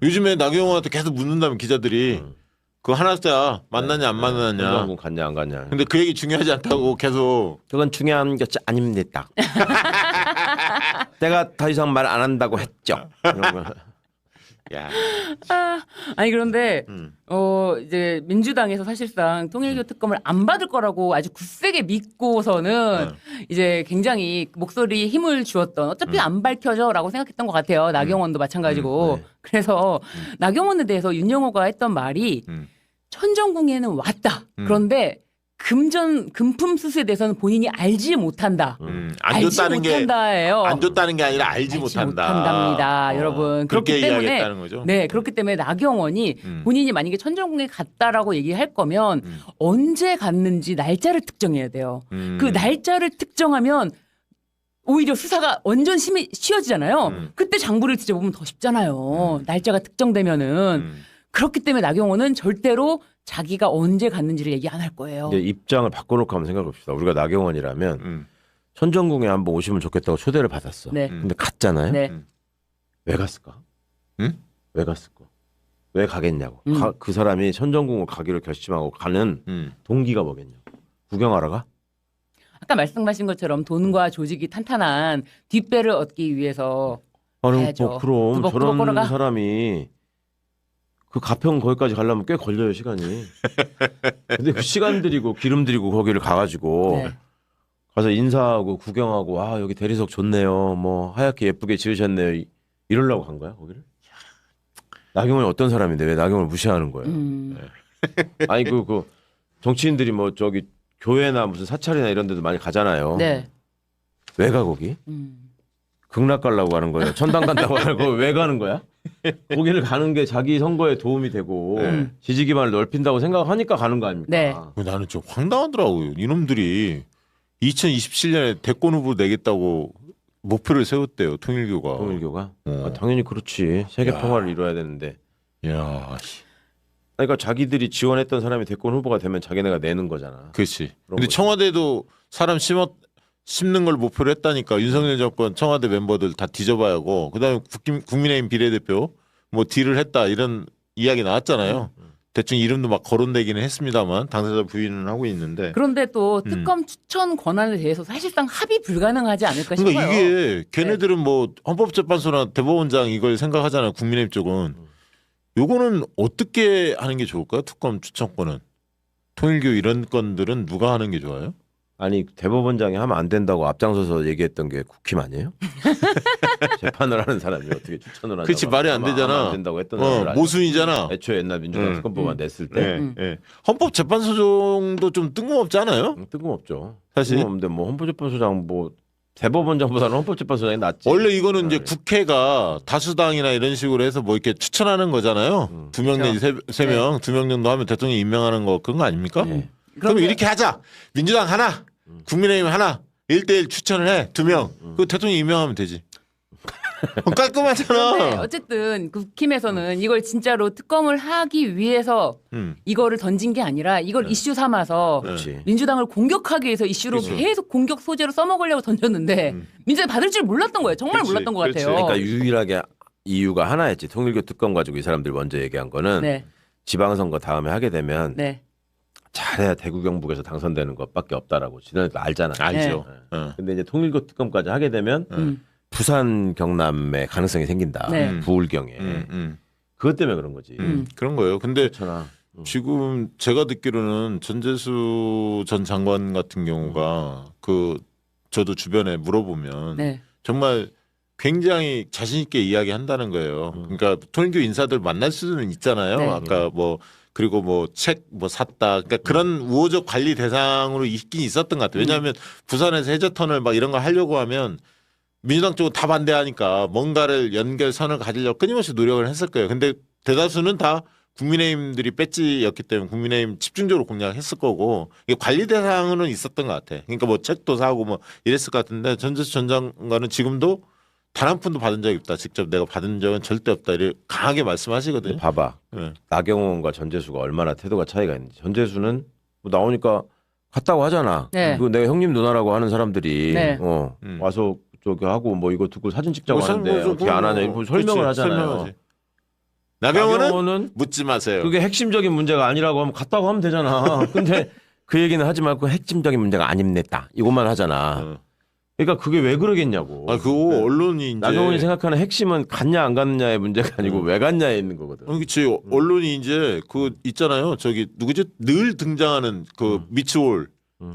요즘에 나경원한테 계속 묻는다면 기자들이 그거 하나짜야 만나냐 안 만나냐. 선정군 갔냐 안 갔냐. 근데 그 얘기 중요하지 않다고 계속. 그건 중요한 것이 아닙니다. 내가 더 이상 말 안 한다고 했죠. 이런 거. 야. 아니 그런데 이제 민주당에서 사실상 통일교 특검을 안 받을 거라고 아주 굳세게 믿고서는 이제 굉장히 목소리에 힘을 주었던 어차피 안 밝혀져라고 생각했던 것 같아요. 나경원도 마찬가지고. 네. 그래서 나경원에 대해서 윤영호가 했던 말이 천정궁에는 왔다. 그런데 금품 수수에 대해서는 본인이 알지 못한다. 안 알지 줬다는 게 못한다예요. 안 줬다는 게 아니라 알지 못한다. 못한답니다, 여러분. 그렇게 그렇기 때문에 이야기했다는 거죠. 네, 그렇기 때문에 나경원이 본인이 만약에 천정궁에 갔다라고 얘기할 거면 언제 갔는지 날짜를 특정해야 돼요. 그 날짜를 특정하면 오히려 수사가 완전 쉬워지잖아요. 그때 장부를 뒤져보면 더 쉽잖아요. 날짜가 특정되면은. 그렇기 때문에 나경원은 절대로 자기가 언제 갔는지를 얘기 안 할 거예요. 이제 입장을 바꿔놓고 한번 생각해 봅시다. 우리가 나경원이라면 천정궁에 한번 오시면 좋겠다고 초대를 받았어. 네. 근데 갔잖아요. 네. 왜 갔을까? 응? 왜 갔을까? 왜 가겠냐고. 그 사람이 천정궁을 가기로 결심하고 가는 동기가 뭐겠냐고. 구경하러 가? 아까 말씀하신 것처럼 돈과 조직이 탄탄한 뒷배를 얻기 위해서 아니, 가야죠. 뭐 그럼 꾸벅꾸벅 저런 걸어가. 사람이 그 가평 거기까지 가려면 꽤 걸려요 시간이. 근데 그 시간 들이고 기름 들이고 거기를 가가지고 네. 가서 인사하고 구경하고 아 여기 대리석 좋네요. 뭐 하얗게 예쁘게 지으셨네요. 이러려고 간 거야 거기를? 나경원이 어떤 사람인데 왜 나경원을 무시하는 거예요? 아니 그 정치인들이 뭐 저기 교회나 무슨 사찰이나 이런 데도 많이 가잖아요. 네. 왜 가 거기? 극락 가려고 가는 거예요. 천당 간다고 하는 거 왜 가는 거야? 거기를 가는 게 자기 선거에 도움이 되고 지지 기반을 넓힌다고 생각하니까 가는 거 아닙니까? 네. 나는 좀 황당하더라고요. 이놈들이 2027년에 대권 후보 내겠다고 목표를 세웠대요. 통일교가. 통일교가 당연히 그렇지. 세계 야. 평화를 이뤄야 되는데. 야, 씨. 그러니까 자기들이 지원했던 사람이 대권 후보가 되면 자기네가 내는 거잖아. 그렇지. 그런 근데 거지. 청와대도 사람 심는 걸 목표로 했다니까 윤석열 정권 청와대 멤버들 다 뒤져봐야 하고 그다음에 국민의힘 비례대표 뭐 딜을 했다 이런 이야기 나왔잖아요. 대충 이름도 막 거론되기는 했습니다만 당사자 부인은 하고 있는데. 그런데 또 특검 추천 권한에 대해서 사실상 합의 불가능하지 않을까 싶어요. 그러니까 이게 걔네들은 뭐 헌법재판소나 대법원장 이걸 생각하잖아요. 국민의힘 쪽은. 요거는 어떻게 하는 게 좋을까요? 특검 추천권은. 통일교 이런 건들은 누가 하는 게 좋아요? 아니 대법원장이 하면 안 된다고 앞장서서 얘기했던 게 국힘 아니에요? 재판을 하는 사람이 어떻게 추천을 한다고? 그렇지 말이 안 되잖아. 안 된다고 했던 사람들 아니야? 모순이잖아. 애초에 옛날 민주당 특검법안 냈을 때 네, 네. 헌법재판소 정도 좀 뜬금없지 않아요? 뜬금없죠. 사실? 뜬금없는데 뭐 헌법재판소장 뭐 대법원장보다는 헌법재판소장이 낫지. 원래 이거는 이제 네. 국회가 다수당이나 이런 식으로 해서 뭐 이렇게 추천하는 거잖아요. 2명 내지 3명, 2명 정도 하면 대통령이 임명하는 거 그런 거 아닙니까? 네. 그럼 이렇게 하자. 민주당 하나, 국민의힘 하나, 1대1 추천을 해. 2명. 그 대통령이 임명하면 되지. 그런데 깔끔하잖아. 어쨌든 국힘에서는 이걸 진짜로 특검을 하기 위해서 이거를 던진 게 아니라 이걸 이슈 삼아서 그렇지. 민주당을 공격하기 위해서 이슈로 계속 공격 소재로 써먹으려고 던졌는데 민주당이 받을 줄 몰랐던 거예요. 정말 그치, 몰랐던 것 그치. 같아요. 그러니까 유일하게 이유가 하나였지. 통일교 특검 가지고 이 사람들이 먼저 얘기한 거는 네, 지방선거 다음에 하게 되면 네, 잘해야 대구 경북에서 당선되는 것밖에 없다라고 지난해도 알잖아. 알죠. 근데 이제 통일교 특검까지 하게 되면 부산 경남의 가능성이 생긴다. 네. 부울경에. 그것 때문에 그런 거지. 그런 거예요. 근데 그렇잖아. 지금 제가 듣기로는 전재수 전 장관 같은 경우가 그 저도 주변에 물어보면 네. 정말 굉장히 자신 있게 이야기한다는 거예요. 그러니까 통일교 인사들 만날 수는 있잖아요. 네. 아까 뭐 그리고 뭐 책 뭐 샀다. 그러니까 그런 우호적 관리 대상으로 있긴 있었던 것 같아요. 왜냐하면 부산에서 해저터널 막 이런 거 하려고 하면 민주당 쪽은 다 반대하니까 뭔가를 연결선을 가지려고 끊임없이 노력을 했을 거예요. 근데 대다수는 다 국민의힘들이 배지였기 때문에 국민의힘 집중적으로 공략했을 거고 이게 관리 대상으로는 있었던 것 같아. 그러니까 뭐 책도 사고 뭐 이랬을 것 같은데 전재수 전 장관은 지금도 단 한 푼도 받은 적이 없다. 직접 내가 받은 적은 절대 없다. 이렇게 강하게 말씀하시거든요. 봐봐. 네. 나경원과 전재수가 얼마나 태도가 차이가 있는지. 전재수는 뭐 나오니까 갔다고 하잖아. 네. 그 내가 형님 누나라고 하는 사람들이 네. 와서 저기 하고 뭐 이거 듣고 사진 찍자고 뭐 하는데 뭐 어떻게 안 하냐 이거 설명을 하잖아요. 설명하지. 나경원은 묻지 마세요. 그게 핵심적인 문제가 아니라고 하면 갔다고 하면 되잖아. 근데 그 얘기는 하지 말고 핵심적인 문제가 아닙니다. 이것만 하잖아. 그러니까 그게 왜 그러겠냐고. 아, 그거 언론이 이제 나경원이 생각하는 핵심은 갔냐 안 갔냐의 문제가 아니고 왜 갔냐에 있는 거거든. 그렇지. 언론이 이제 그 있잖아요. 저기 누구지? 늘 등장하는 그 미츠올,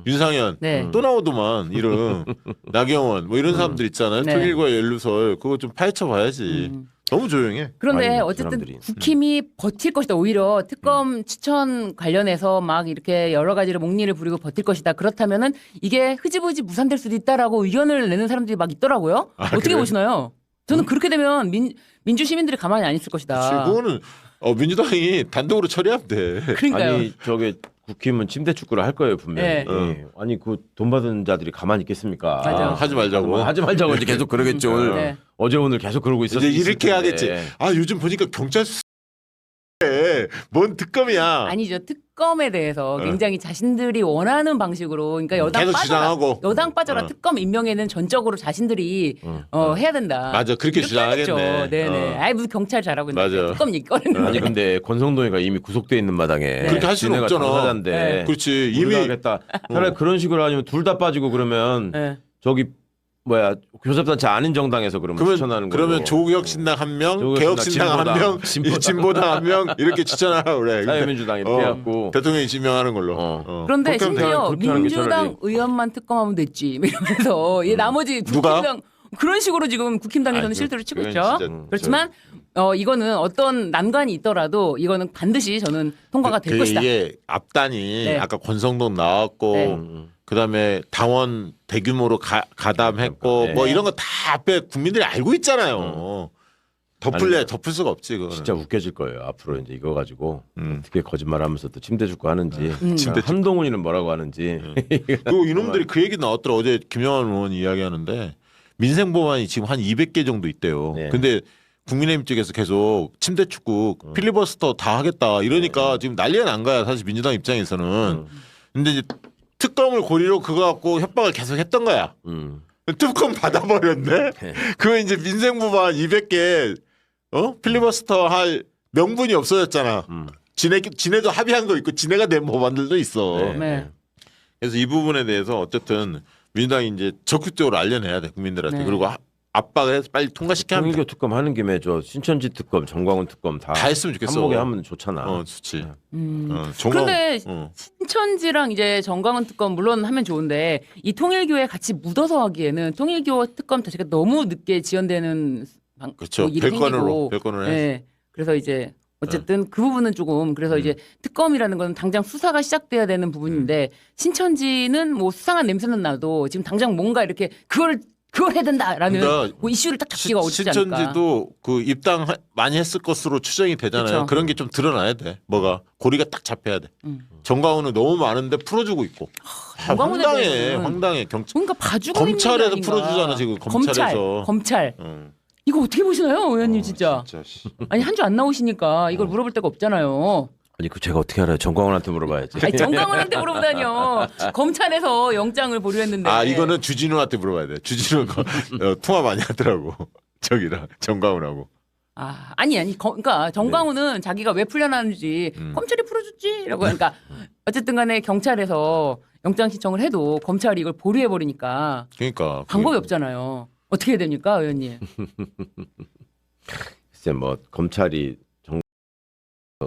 윤상현 네. 또 나오더만 이름 나경원 뭐 이런 사람들 있잖아요. 네. 통일과 연루설 그거 좀 파헤쳐 봐야지. 너무 조용해. 그런데 아니, 어쨌든 사람들이. 국힘이 버틸 것이다. 오히려 특검 추천 관련해서 막 이렇게 여러 가지로 목리를 부리고 버틸 것이다. 그렇다면은 이게 흐지부지 무산될 수도 있다라고 의견을 내는 사람들이 막 있더라고요. 아, 어떻게 그래요? 보시나요? 저는 그렇게 되면 민주 시민들이 가만히 안 있을 것이다. 그거는 민주당이 단독으로 처리하면 돼. 그러니까요. 아니 저게 국힘은 침대 축구를 할 거예요 분명히. 네. 아니 그 돈 받은 자들이 가만히 있겠습니까? 맞아. 하지 말자고. 하지 말자고 이제 계속 그러겠죠. 오늘 네. 어제 오늘 계속 그러고 있었을 이제 이렇게 텐데. 하겠지. 아 요즘 보니까 경찰 뭔 특검이야. 아니죠. 특검에 대해서 굉장히 자신들이 원하는 방식으로 그러니까 여당 계속 빠져라. 주장하고. 여당 빠져라. 특검 임명에는 전적으로 자신들이 해야 된다. 맞아. 그렇게 이렇게 주장하겠네. 하겠죠. 네네. 아이 무슨 경찰 잘하고 있는데 맞아. 특검 얘기 꺼내는 아니 거예요. 근데 권성동이가 이미 구속돼 있는 마당에 그렇게 할 수는 지네가 없잖아. 당사자인데 네. 그렇지. 이미 하겠다. 차라리 그런 식으로 하면 둘 다 빠지고 그러면 네. 저기 뭐야 교섭단체 아닌 정당에서 그러면 추천하는 거예요. 그러면 조국혁신당 한 명, 조국혁신당, 개혁신당 한 명, 진보당. 진보당 한 명 이렇게 추천하라고 그래. 근데, 자유민주당 이렇게 해갖고 대통령이 지명하는 걸로. 그런데 그렇게 하면 심지어 그렇게 하는 게 민주당 차라리. 의원만 특검하면 됐지 이러면서 얘 나머지 누가? 국힘당 그런 식으로 지금 국힘당에서는 아니, 실드를 치고 그건 있죠. 진짜 그렇지만 이거는 어떤 난관이 있더라도 이거는 반드시 저는 통과가 될 것이다. 이게 앞단이 네. 아까 권성동 나왔고 네. 그다음에 당원 대규모로 가담했고 네. 뭐 이런 거 다 앞에 국민들이 알고 있잖아요. 덮을 수가 없지 그거는. 진짜 웃겨질 거예요. 앞으로 이제 이거 가지고 음. 어떻게 거짓말하면서 또 침대 죽고 하는지 침대 한동훈이는 뭐라고 하는지 그리고 이놈들이 그 얘기 나왔더라. 어제 김영환 의원이 이야기하는데 민생 법안이 지금 한 200개 정도 있대요. 네. 근데 국민의힘 쪽에서 계속 침대 축구 필리버스터 다 하겠다 이러니까 지금 난리가 난 거야. 사실 민주당 입장에서는. 근데 이제 특검을 고리로 그거 갖고 협박을 계속 했던 거야. 특검 받아버렸네. 그거 이제 민생 법안 200개 필리버스터 할 명분이 없어졌잖아. 지네도 합의한 거 있고 지네가 낸 법안들도 있어. 네. 그래서 이 부분에 대해서 어쨌든 민주당이 이제 적극적으로 알려내야 돼 국민들한테. 네. 그리고 압박을 해서 빨리 통과시켜야 하면 통일교 특검 하는 김에 저 신천지 특검, 정광훈 특검 다 했으면 좋겠어. 한목에 하면 좋잖아. 좋지. 그런데 신천지랑 이제 정광훈 특검 물론 하면 좋은데 이 통일교에 같이 묻어서 하기에는 통일교 특검 자체가 너무 늦게 지연되는 그렇죠. 일이 별건으로 생기고. 해서. 네. 그래서 이제 어쨌든 그 부분은 조금 그래서 이제 특검이라는 건 당장 수사가 시작돼야 되는 부분인데 신천지는 뭐 수상한 냄새는 나도 지금 당장 뭔가 이렇게 그걸 해야 된다라는 그러니까 뭐 이슈를 딱 잡기가 어렵지 않을까. 신천지도 그 입당 많이 했을 것으로 추정이 되잖아요. 그쵸. 그런 게 좀 드러나야 돼. 뭐가 고리가 딱 잡혀야 돼. 정광훈은 너무 많은데 풀어주고 있고. 정광훈에 황당해. 대해서는 황당해. 그러니까 봐주고 검찰에서 있는 게 아닌가. 풀어주잖아, 지금 검찰에서. 검찰. 이거 어떻게 보시나요, 의원님 진짜? 아니 한 주 안 나오시니까 이걸 물어볼 데가 없잖아요. 아니 그 제가 어떻게 알아요? 정광훈한테 물어봐야지. 아니, 정광훈한테 물어보다니요. 검찰에서 영장을 보류했는데. 아 이거는 주진우한테 물어봐야 돼. 주진우가 통화 많이 하더라고. 저기랑 정광훈하고. 아니 그러니까 정광훈은 자기가 왜 풀려나는지 검찰이 풀어줬지라고 그러니까 어쨌든 간에 경찰에서 영장 신청을 해도 검찰이 이걸 보류해 버리니까 그러니까 방법이 없잖아요. 어떻게 해야 됩니까, 의원님? 글쎄 뭐 검찰이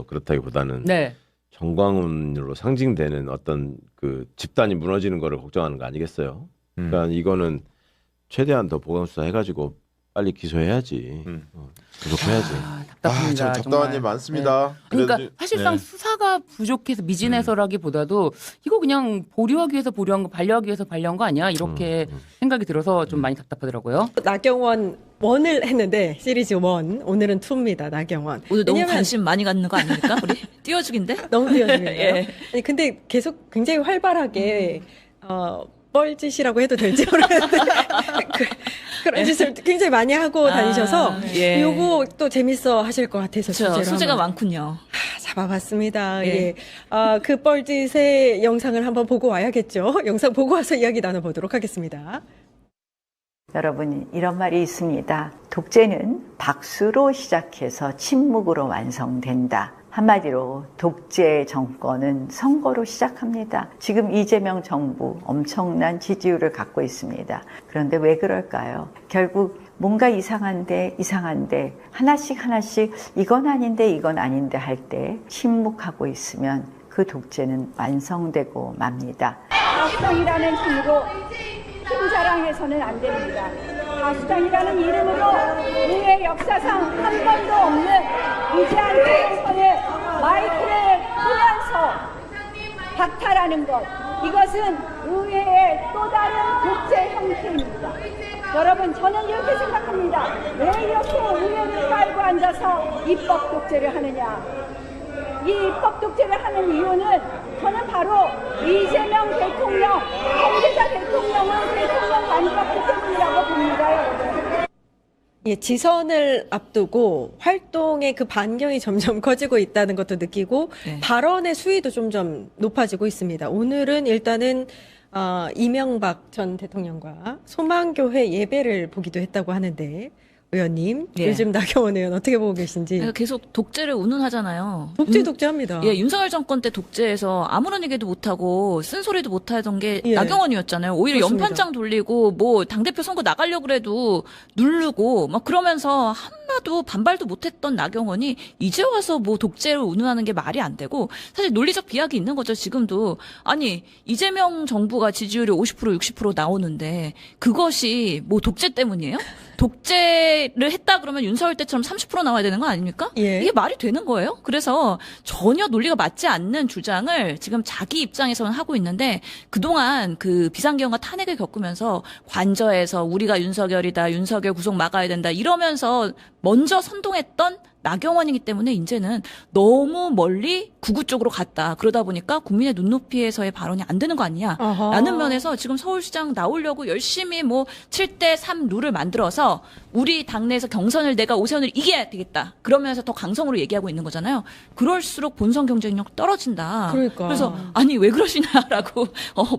그렇다기보다는 네. 정광훈으로 상징되는 어떤 그 집단이 무너지는 거를 걱정하는 거 아니겠어요? 그러니까 이거는 최대한 더 보강 수사 해가지고 빨리 기소해야지. 구속해야지. 답답합니다. 참 답답한 정말. 일 많습니다. 네. 그러니까 그래도 사실상 네. 수사가 부족해서 미진해서라기보다도 이거 그냥 보류하기 위해서 보류한 거, 반려하기 위해서 반려한 거 아니야? 이렇게 생각이 들어서 좀 많이 답답하더라고요. 나경원 1을 했는데 시리즈 1 오늘은 2입니다. 나경원. 오늘 너무 왜냐면 관심 많이 갖는 거 아닙니까? 우리 띄워주긴데? 너무 띄워주네요. 예. 아니 근데 계속 굉장히 활발하게 뻘짓이라고 해도 될지 모르겠는데 그런 짓을 굉장히 많이 하고 다니셔서 예. 요거 또 재밌어 하실 것 같아서 저 소재가 한번 많군요. 잡아봤습니다. 예. 예. 그 뻘짓의 영상을 한번 보고 와야겠죠. 영상 보고 와서 이야기 나눠보도록 하겠습니다. 여러분, 이런 말이 있습니다. 독재는 박수로 시작해서 침묵으로 완성된다. 한마디로 독재 정권은 선거로 시작합니다. 지금 이재명 정부 엄청난 지지율을 갖고 있습니다. 그런데 왜 그럴까요? 결국 뭔가 이상한데 하나씩 이건 아닌데 할 때 침묵하고 있으면 그 독재는 완성되고 맙니다. 다수당이라는 힘으로 힘자랑해서는 안 됩니다. 다수당이라는 이름으로 의회 역사상 한 번도 없는 위대한 대선을 마이크를 끄면서 박탈하는 것, 이것은 의회의 또 다른 독재 형태입니다. 여러분, 저는 이렇게 생각합니다. 왜 이렇게 의회를 깔고 앉아서 입법 독재를 하느냐? 이 입법 독재를 하는 이유는 저는 바로 이재명 대통령, 범죄자 대통령은 대통령 만들었기 때문이라고 봅니다, 여러분. 예, 지선을 앞두고 활동의 그 반경이 점점 커지고 있다는 것도 느끼고 네. 발언의 수위도 점점 높아지고 있습니다. 오늘은 일단은 이명박 전 대통령과 소망교회 예배를 보기도 했다고 하는데, 의원님, 예. 요즘 나경원 의원 어떻게 보고 계신지. 그러니까 계속 독재를 운운하잖아요. 독재합니다. 예, 윤석열 정권 때 독재에서 아무런 얘기도 못하고 쓴소리도 못하던 게 예. 나경원이었잖아요. 오히려 그렇습니다. 연판장 돌리고 뭐 당대표 선거 나가려고 그래도 누르고 막 그러면서 한마도 반발도 못했던 나경원이 이제 와서 뭐 독재를 운운하는 게 말이 안 되고, 사실 논리적 비약이 있는 거죠. 지금도. 아니, 이재명 정부가 지지율이 50% 60% 나오는데 그것이 뭐 독재 때문이에요? 독재를 했다 그러면 윤석열 때처럼 30% 나와야 되는 거 아닙니까? 예. 이게 말이 되는 거예요? 그래서 전혀 논리가 맞지 않는 주장을 지금 자기 입장에서는 하고 있는데, 그동안 그 비상경과 탄핵을 겪으면서 관저에서 우리가 윤석열이다, 윤석열 구속 막아야 된다 이러면서 먼저 선동했던 나경원이기 때문에 이제는 너무 멀리 구구 쪽으로 갔다. 그러다 보니까 국민의 눈높이에서의 발언이 안 되는 거 아니냐. 어허. 라는 면에서 지금 서울시장 나오려고 열심히 뭐 7대3 룰을 만들어서 우리 당내에서 경선을 내가 오세훈을 이겨야 되겠다. 그러면서 더 강성으로 얘기하고 있는 거잖아요. 그럴수록 본선 경쟁력 떨어진다. 그러니까. 그래서 아니 왜 그러시냐라고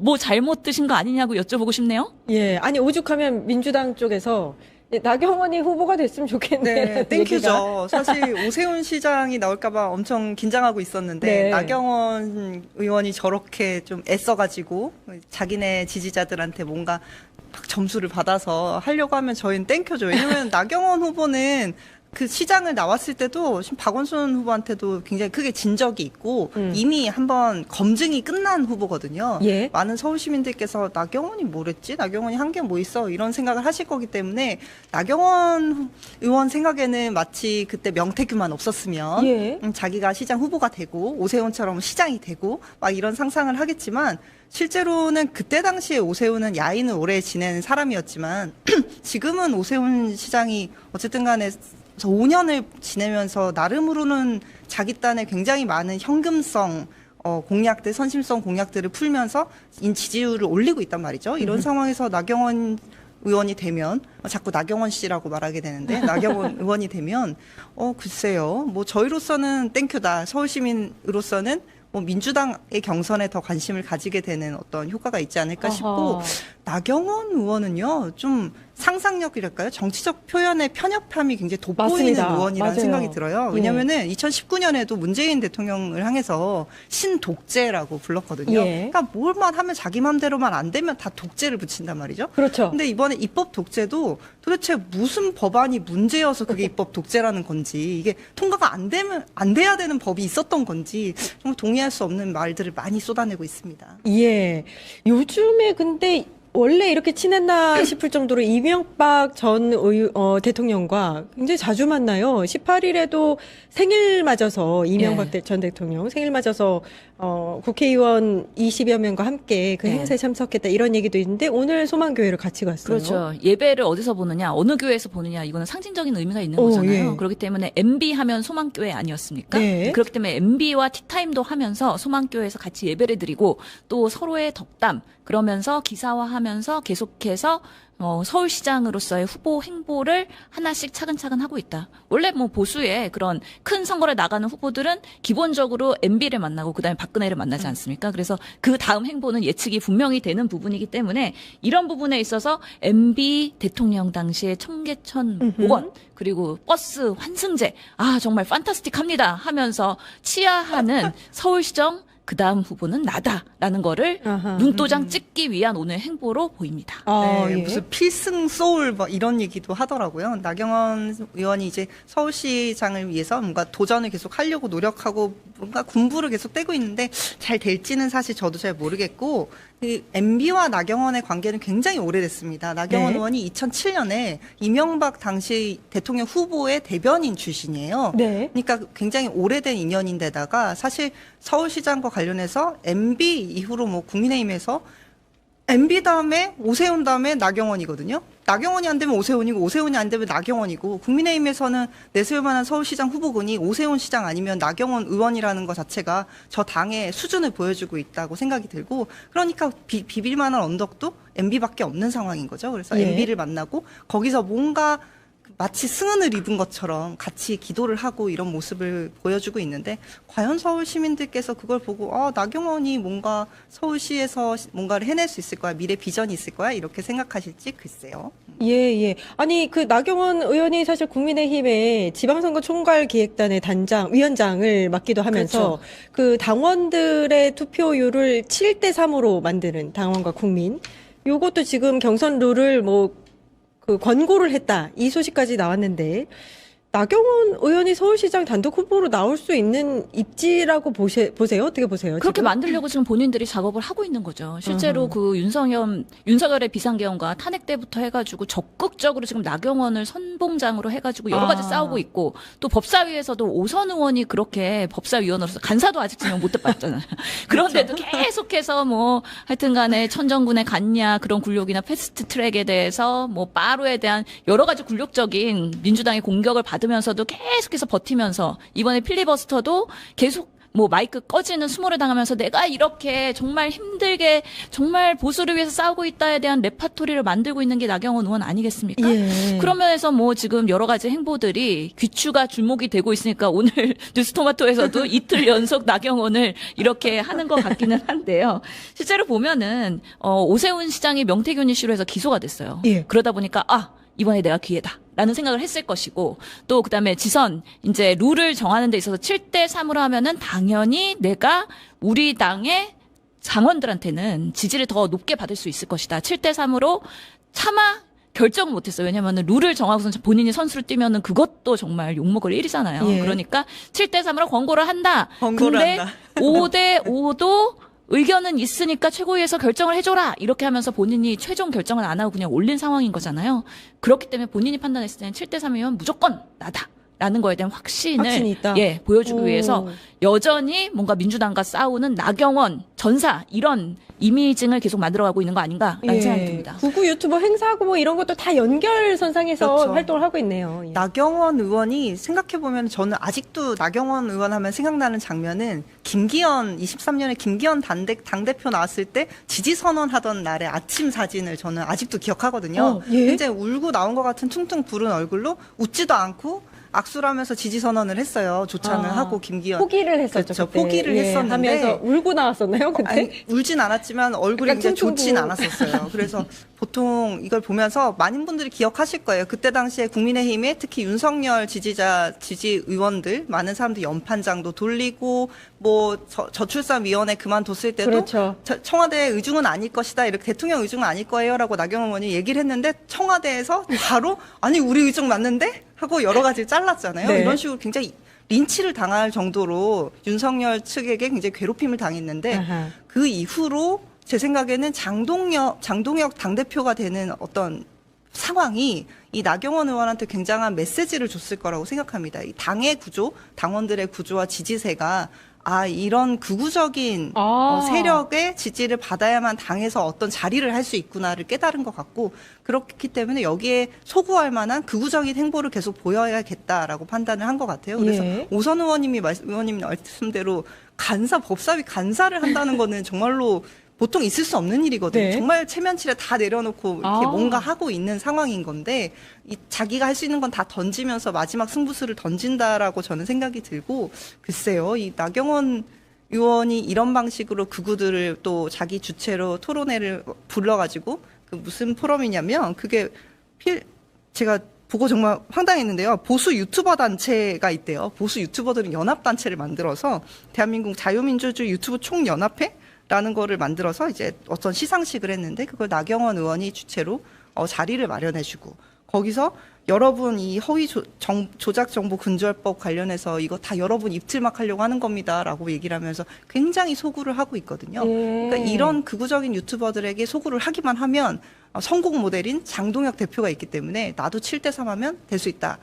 뭐 잘못 드신 거 아니냐고 여쭤보고 싶네요. 예, 아니 오죽하면 민주당 쪽에서 나경원이 후보가 됐으면 좋겠네. 네, 땡큐죠. 사실 오세훈 시장이 나올까봐 엄청 긴장하고 있었는데, 네. 나경원 의원이 저렇게 좀 애써가지고 자기네 지지자들한테 뭔가 막 점수를 받아서 하려고 하면 저희는 땡큐죠. 왜냐면 나경원 후보는 그 시장을 나왔을 때도 지금 박원순 후보한테도 굉장히 크게 진 적이 있고 이미 한번 검증이 끝난 후보거든요. 예. 많은 서울 시민들께서 나경원이 뭐랬지? 나경원이 한 게 뭐 있어? 이런 생각을 하실 거기 때문에 나경원 의원 생각에는 마치 그때 명태균만 없었으면 예. 자기가 시장 후보가 되고 오세훈처럼 시장이 되고 막 이런 상상을 하겠지만, 실제로는 그때 당시에 오세훈은 야인을 오래 지낸 사람이었지만 지금은 오세훈 시장이 어쨌든 간에 5년을 지내면서 나름으로는 자기 딴에 굉장히 많은 현금성 공약들, 선심성 공약들을 풀면서 지지율을 올리고 있단 말이죠. 이런 상황에서 나경원 의원이 되면, 자꾸 나경원 씨라고 말하게 되는데, 나경원 의원이 되면 글쎄요, 뭐 저희로서는 땡큐다. 서울 시민으로서는 뭐 민주당의 경선에 더 관심을 가지게 되는 어떤 효과가 있지 않을까 싶고, 어허. 나경원 의원은요, 좀 상상력이랄까요? 정치적 표현의 편협함이 굉장히 돋보이는 맞습니다. 의원이라는 맞아요. 생각이 들어요. 예. 왜냐면은 2019년에도 문재인 대통령을 향해서 신독재라고 불렀거든요. 예. 그러니까 뭘만 하면 자기 맘대로만 안 되면 다 독재를 붙인단 말이죠. 그렇죠. 근데 이번에 입법 독재도 도대체 무슨 법안이 문제여서 그게 입법 독재라는 건지, 이게 통과가 안 되면 안 돼야 되는 법이 있었던 건지 정말 동의할 수 없는 말들을 많이 쏟아내고 있습니다. 예. 요즘에 근데 원래 이렇게 친했나 싶을 정도로 이명박 전 대통령과 굉장히 자주 만나요. 18일에도 생일 맞아서 이명박 예. 전 대통령 생일 맞아서 국회의원 20여 명과 함께 그 예. 행사에 참석했다 이런 얘기도 있는데, 오늘 소망교회를 같이 갔어요. 그렇죠. 예배를 어디서 보느냐, 어느 교회에서 보느냐, 이거는 상징적인 의미가 있는 오, 거잖아요. 예. 그렇기 때문에 MB 하면 소망교회 아니었습니까? 네. 그렇기 때문에 MB와 티타임도 하면서 소망교회에서 같이 예배를 드리고 또 서로의 덕담, 그러면서 기사화하면서 하면서 계속해서 서울시장으로서의 후보 행보를 하나씩 차근차근 하고 있다. 원래 뭐 보수의 그런 큰 선거를 나가는 후보들은 기본적으로 MB를 만나고 그다음에 박근혜를 만나지 않습니까? 그래서 그 다음 행보는 예측이 분명히 되는 부분이기 때문에 이런 부분에 있어서 MB 대통령 당시의 청계천 복원 그리고 버스 환승제 정말 판타스틱합니다 하면서 치하하는 서울시정 그다음 후보는 나다라는 거를 눈도장 찍기 위한 오늘 행보로 보입니다. 네, 무슨 필승 소울 뭐 이런 얘기도 하더라고요. 나경원 의원이 이제 서울시장을 위해서 뭔가 도전을 계속 하려고 노력하고 뭔가 군부를 계속 떼고 있는데 잘 될지는 사실 저도 잘 모르겠고 MB와 나경원의 관계는 굉장히 오래됐습니다. 나경원 네. 의원이 2007년에 이명박 당시 대통령 후보의 대변인 출신이에요. 네. 그러니까 굉장히 오래된 인연인데다가 사실 서울시장과 관련해서 MB 이후로 뭐 국민의힘에서 MB 다음에 오세훈 다음에 나경원이거든요. 나경원이 안 되면 오세훈이고 오세훈이 안 되면 나경원이고 국민의힘에서는 내세울 만한 서울시장 후보군이 오세훈 시장 아니면 나경원 의원이라는 것 자체가 저 당의 수준을 보여주고 있다고 생각이 들고 그러니까 비빌 만한 언덕도 MB밖에 없는 상황인 거죠. 그래서 예. MB를 만나고 거기서 뭔가 마치 승은을 입은 것처럼 같이 기도를 하고 이런 모습을 보여주고 있는데 과연 서울 시민들께서 그걸 보고 나경원이 뭔가 서울시에서 뭔가를 해낼 수 있을 거야 미래 비전이 있을 거야 이렇게 생각하실지 글쎄요. 예. 아니, 그 나경원 의원이 사실 국민의힘의 지방선거 총괄 기획단의 위원장을 맡기도 하면서 그 당원들의 투표율을 7대3으로 만드는 당원과 국민. 요것도 지금 경선 룰을 권고를 했다. 이 소식까지 나왔는데 나경원 의원이 서울시장 단독 후보로 나올 수 있는 입지라고 보세요? 어떻게 보세요? 그렇게 지금? 만들려고 지금 본인들이 작업을 하고 있는 거죠. 실제로 그 윤석열의 비상계엄과 탄핵 때부터 해가지고 적극적으로 지금 나경원을 선봉장으로 해가지고 여러 가지 싸우고 있고 또 법사위에서도 오선 의원이 그렇게 법사위원으로서 간사도 아직 지명 못 받았잖아요. 그런데도 계속해서 하여튼간에 천정군의 갔냐 그런 굴욕이나 패스트 트랙에 대해서 빠로에 대한 여러 가지 굴욕적인 민주당의 공격을 받으면서도 계속해서 버티면서 이번에 필리버스터도 계속 마이크 꺼지는 수모를 당하면서 내가 이렇게 정말 힘들게 정말 보수를 위해서 싸우고 있다에 대한 레파토리를 만들고 있는 게 나경원 의원 아니겠습니까? 예. 그런 면에서 지금 여러 가지 행보들이 귀추가 주목이 되고 있으니까 오늘 뉴스토마토에서도 이틀 연속 나경원을 이렇게 하는 것 같기는 한데요. 실제로 보면은 오세훈 시장이 명태균 이슈로 해서 기소가 됐어요. 예. 그러다 보니까 이번에 내가 기회다. 라는 생각을 했을 것이고 또 그다음에 지선 이제 룰을 정하는 데 있어서 7대3으로 하면은 당연히 내가 우리 당의 당원들한테는 지지를 더 높게 받을 수 있을 것이다. 7대3으로 차마 결정을 못했어요. 왜냐하면 룰을 정하고서 본인이 선수를 뛰면은 그것도 정말 욕먹을 일이잖아요. 예. 그러니까 7대3으로 권고를 한다. 권고를 근데 한다. 5대5도 의견은 있으니까 최고위에서 결정을 해줘라. 이렇게 하면서 본인이 최종 결정을 안 하고 그냥 올린 상황인 거잖아요. 그렇기 때문에 본인이 판단했을 때는 7대3이면 무조건 나다. 라는 거에 대한 확신이 확신을 있다. 보여주기 위해서 여전히 뭔가 민주당과 싸우는 나경원 전사 이런 이미징을 계속 만들어가고 있는 거 아닌가라는 생각이 듭니다. 구구 유튜버 행사하고 이런 것도 다 연결선상에서 그렇죠. 활동을 하고 있네요. 예. 나경원 의원이 생각해보면 저는 아직도 나경원 의원 하면 생각나는 장면은 23년에 김기현 당대표 나왔을 때 지지선언하던 날의 아침 사진을 저는 아직도 기억하거든요. 예? 굉장히 울고 나온 것 같은 퉁퉁 부른 얼굴로 웃지도 않고 악수를 하면서 지지선언을 했어요. 조찬을 하고 김기현. 포기를 했었죠. 그렇죠. 그때. 포기를 했었는데. 하면서 울고 나왔었나요? 그때? 아니, 울진 않았지만 얼굴이 약간 굉장히 퉁퉁 좋진 부어. 않았었어요. 그래서 보통 이걸 보면서 많은 분들이 기억하실 거예요. 그때 당시에 국민의힘에 특히 윤석열 지지 의원들 많은 사람들이 연판장도 돌리고 저출산위원회 그만뒀을 때도 그렇죠. 청와대 의중은 아닐 것이다. 이렇게 대통령 의중은 아닐 거예요라고 나경원 의원이 얘기를 했는데 청와대에서 바로 아니 우리 의중 맞는데? 하고 여러 가지 잘랐잖아요. 네. 이런 식으로 굉장히 린치를 당할 정도로 윤석열 측에게 굉장히 괴롭힘을 당했는데 아하. 그 이후로 제 생각에는 장동혁 당대표가 되는 어떤 상황이 이 나경원 의원한테 굉장한 메시지를 줬을 거라고 생각합니다. 이 당의 구조, 당원들의 구조와 지지세가 이런 극우적인 세력의 지지를 받아야만 당에서 어떤 자리를 할 수 있구나를 깨달은 것 같고 그렇기 때문에 여기에 소구할 만한 극우적인 행보를 계속 보여야겠다라고 판단을 한 것 같아요. 그래서 예. 오선 의원님 말씀대로 법사위 간사를 한다는 거는 정말로 보통 있을 수 없는 일이거든요. 네. 정말 체면치레 다 내려놓고 이렇게 뭔가 하고 있는 상황인 건데 자기가 할 수 있는 건 다 던지면서 마지막 승부수를 던진다라고 저는 생각이 들고 글쎄요. 이 나경원 의원이 이런 방식으로 극우들을 또 자기 주체로 토론회를 불러가지고 그 무슨 포럼이냐면 그게 제가 보고 정말 황당했는데요. 보수 유튜버 단체가 있대요. 보수 유튜버들은 연합단체를 만들어서 대한민국 자유민주주의 유튜브 총연합회라는 거를 만들어서 이제 어떤 시상식을 했는데 그걸 나경원 의원이 주체로 자리를 마련해주고 거기서 여러분 이 허위 조작 정보 근절법 관련해서 이거 다 여러분 입틀막 하려고 하는 겁니다라고 얘기를 하면서 굉장히 소구를 하고 있거든요. 그러니까 이런 극우적인 유튜버들에게 소구를 하기만 하면 성공 모델인 장동혁 대표가 있기 때문에 나도 7대3 하면 될 수 있다.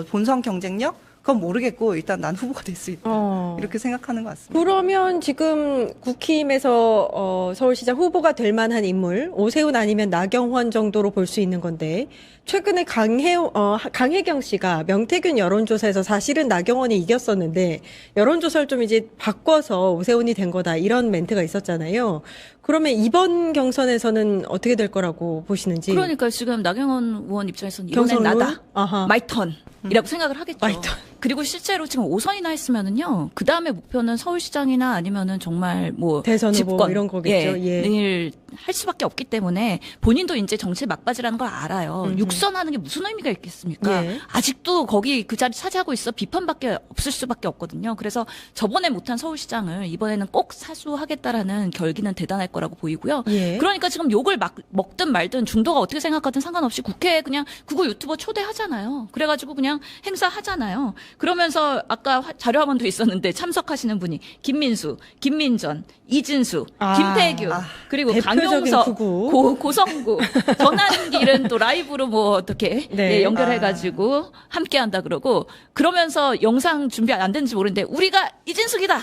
본선 경쟁력? 그건 모르겠고 일단 난 후보가 될 수 있다. 이렇게 생각하는 것 같습니다. 그러면 지금 국힘에서 서울시장 후보가 될 만한 인물 오세훈 아니면 나경원 정도로 볼 수 있는 건데 최근에 강혜경 씨가 명태균 여론조사에서 사실은 나경원이 이겼었는데 여론조사를 좀 이제 바꿔서 오세훈이 된 거다 이런 멘트가 있었잖아요. 그러면 이번 경선에서는 어떻게 될 거라고 보시는지. 그러니까 지금 나경원 의원 입장에서는 이번엔 나다. 아하. 마이 턴이라고 생각을 하겠죠. 마이 턴. 그리고 실제로 지금 5선이나 했으면은요. 그 다음에 목표는 서울시장이나 아니면은 정말 뭐 대선 후보 집권 이런 거겠죠. 예. 일 할 수밖에 없기 때문에 본인도 이제 정치 막바지라는 걸 알아요. 육선하는 게 무슨 의미가 있겠습니까? 예. 아직도 거기 그 자리 차지하고 있어 비판밖에 없을 수밖에 없거든요. 그래서 저번에 못한 서울시장을 이번에는 꼭 사수하겠다라는 결기는 대단할 거라고 보이고요. 예. 그러니까 지금 욕을 먹든 말든 중도가 어떻게 생각하든 상관없이 국회에 그냥 극우 유튜버 초대하잖아요. 그래가지고 그냥 행사하잖아요. 그러면서 아까 자료화면도 있었는데 참석하시는 분이 김민수, 김민전, 이진수, 김태규 그리고 대표적인 강용석, 극우. 고성구 전환길은 또 라이브로 뭐 어떻게 네. 연결해가지고 함께한다 그러고 그러면서 영상 준비 안 됐는지 모르는데 우리가 이진숙이다.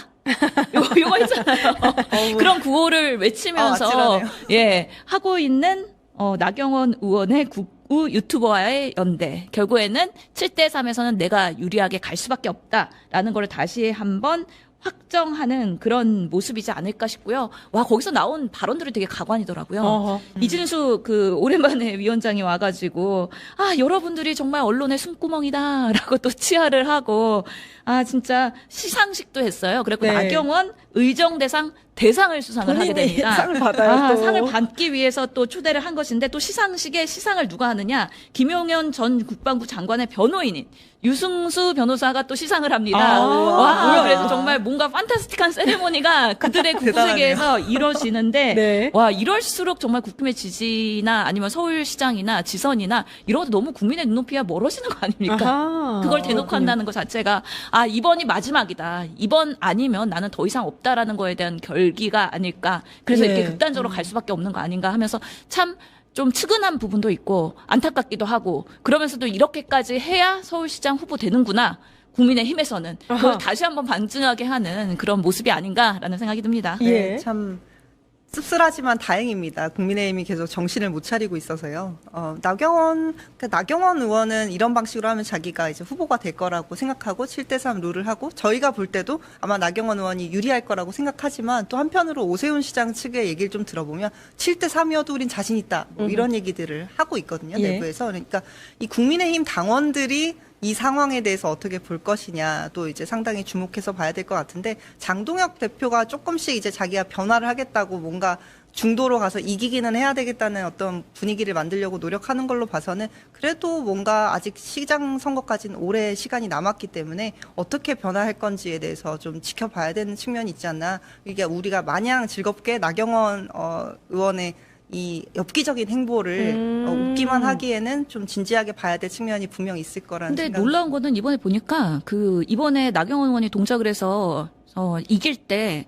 요거 있잖아요. 그런 구호를 외치면서 아찔하네요. 하고 있는 나경원 의원의 국우 유튜버와의 연대. 결국에는 7대3에서는 내가 유리하게 갈 수밖에 없다라는 걸 다시 한번 확정하는 그런 모습이지 않을까 싶고요. 와, 거기서 나온 발언들이 되게 가관이더라고요. 이진수 오랜만에 위원장이 와가지고 여러분들이 정말 언론의 숨구멍이다라고 또 치하를 하고 진짜 시상식도 했어요. 그리고 네. 나경원 의정대상 대상을 수상을 하게 본인이 됩니다. 상을 받아요, 또. 상을 받기 위해서 또 초대를 한 것인데 또 시상식에 시상을 누가 하느냐? 김용현 전 국방부 장관의 변호인인 유승수 변호사가 또 시상을 합니다. 와, 그래서 정말 뭔가 판타스틱한 세레모니가 그들의 국부 세계에서 이루어지는데 네. 와, 이럴수록 정말 국힘의 지지나 아니면 서울시장이나 지선이나 이런 것도 너무 국민의 눈높이가 멀어지는 거 아닙니까? 아하. 그걸 대놓고 한다는 것 자체가 이번이 마지막이다. 이번 아니면 나는 더 이상 없다라는 거에 대한 결기가 아닐까. 그래서 예. 이렇게 극단적으로 갈 수밖에 없는 거 아닌가 하면서 참 좀 측은한 부분도 있고 안타깝기도 하고 그러면서도 이렇게까지 해야 서울시장 후보 되는구나. 국민의힘에서는 그걸 다시 한번 반증하게 하는 그런 모습이 아닌가라는 생각이 듭니다. 예. 네, 참 씁쓸하지만 다행입니다. 국민의힘이 계속 정신을 못 차리고 있어서요. 나경원 의원은 이런 방식으로 하면 자기가 이제 후보가 될 거라고 생각하고 7대3 룰을 하고 저희가 볼 때도 아마 나경원 의원이 유리할 거라고 생각하지만 또 한편으로 오세훈 시장 측의 얘기를 좀 들어보면 7대3이어도 우린 자신 있다. 뭐 이런 얘기들을 하고 있거든요. 예. 내부에서. 그러니까 이 국민의힘 당원들이 이 상황에 대해서 어떻게 볼 것이냐 또 이제 상당히 주목해서 봐야 될 것 같은데 장동혁 대표가 조금씩 이제 자기가 변화를 하겠다고 뭔가 중도로 가서 이기기는 해야 되겠다는 어떤 분위기를 만들려고 노력하는 걸로 봐서는 그래도 뭔가 아직 시장 선거까지는 오래 시간이 남았기 때문에 어떻게 변화할 건지에 대해서 좀 지켜봐야 되는 측면이 있지 않나. 이게 우리가 마냥 즐겁게 나경원 의원의 이 엽기적인 행보를 웃기만 하기에는 좀 진지하게 봐야 될 측면이 분명 있을 거라는 근데 생각이 놀라운 거는 이번에 보니까 이번에 나경원 의원이 동작을 해서 이길 때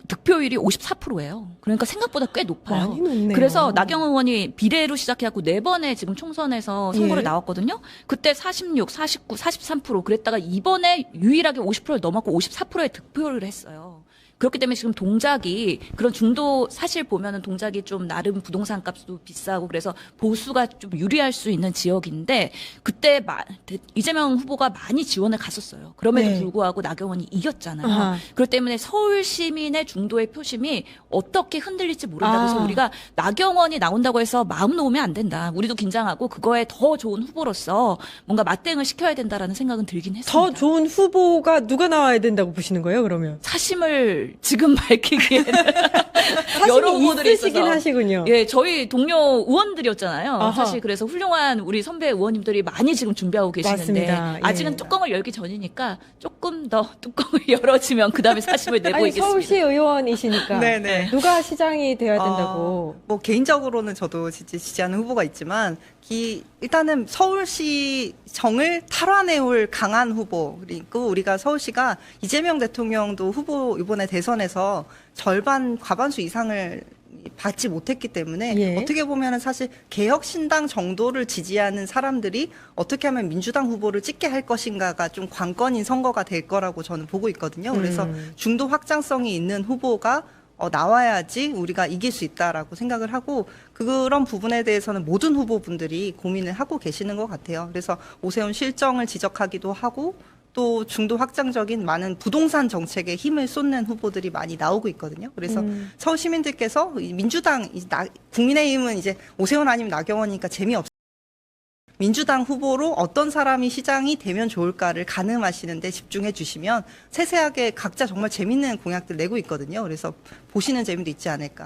득표율이 54%예요. 그러니까 생각보다 꽤 높아요. 많이 높네요. 그래서 나경원 의원이 비례로 시작해갖고 4번의 지금 총선에서 선거를 예. 나왔거든요. 그때 46, 49, 43% 그랬다가 이번에 유일하게 50%를 넘었고 54%의 득표를 했어요. 그렇기 때문에 지금 동작이 그런 중도 사실 보면은 동작이 좀 나름 부동산 값도 비싸고 그래서 보수가 좀 유리할 수 있는 지역인데 그때 이재명 후보가 많이 지원을 갔었어요. 그럼에도 네. 불구하고 나경원이 이겼잖아요. 아하. 그렇기 때문에 서울 시민의 중도의 표심이 어떻게 흔들릴지 모른다. 그래서 아. 우리가 나경원이 나온다고 해서 마음 놓으면 안 된다. 우리도 긴장하고 그거에 더 좋은 후보로서 뭔가 맞대응을 시켜야 된다라는 생각은 들긴 했습니다. 더 좋은 후보가 누가 나와야 된다고 보시는 거예요, 그러면? 사심을 지금 밝히기에는 사심이 여러 후보들이 있으시긴 있어서. 하시군요. 예, 저희 동료 의원들이었잖아요. 아하. 사실 그래서 훌륭한 우리 선배 의원님들이 많이 지금 준비하고 계시는데 맞습니다. 예. 아직은 뚜껑을 열기 전이니까 조금 더 뚜껑을 열어지면 그다음에 사심을 내고 아니, 있겠습니다. 서울시 의원이시니까 네네. 누가 시장이 돼야 된다고. 뭐 개인적으로는 저도 진짜 지지하는 후보가 있지만 일단은 서울시정을 탈환해올 강한 후보 그리고 우리가 서울시가 이재명 대통령도 후보 이번에 대선에서 절반 과반수 이상을 받지 못했기 때문에 예. 어떻게 보면은 사실 개혁신당 정도를 지지하는 사람들이 어떻게 하면 민주당 후보를 찍게 할 것인가가 좀 관건인 선거가 될 거라고 저는 보고 있거든요. 그래서 중도 확장성이 있는 후보가 나와야지 우리가 이길 수 있다라고 생각을 하고 그런 부분에 대해서는 모든 후보분들이 고민을 하고 계시는 것 같아요. 그래서 오세훈 실정을 지적하기도 하고 또 중도 확장적인 많은 부동산 정책에 힘을 쏟는 후보들이 많이 나오고 있거든요. 그래서 서울 시민들께서 민주당, 국민의힘은 이제 오세훈 아니면 나경원이니까 재미없어요. 민주당 후보로 어떤 사람이 시장이 되면 좋을까를 가늠하시는데 집중해 주시면 세세하게 각자 정말 재밌는 공약들 내고 있거든요. 그래서 보시는 재미도 있지 않을까.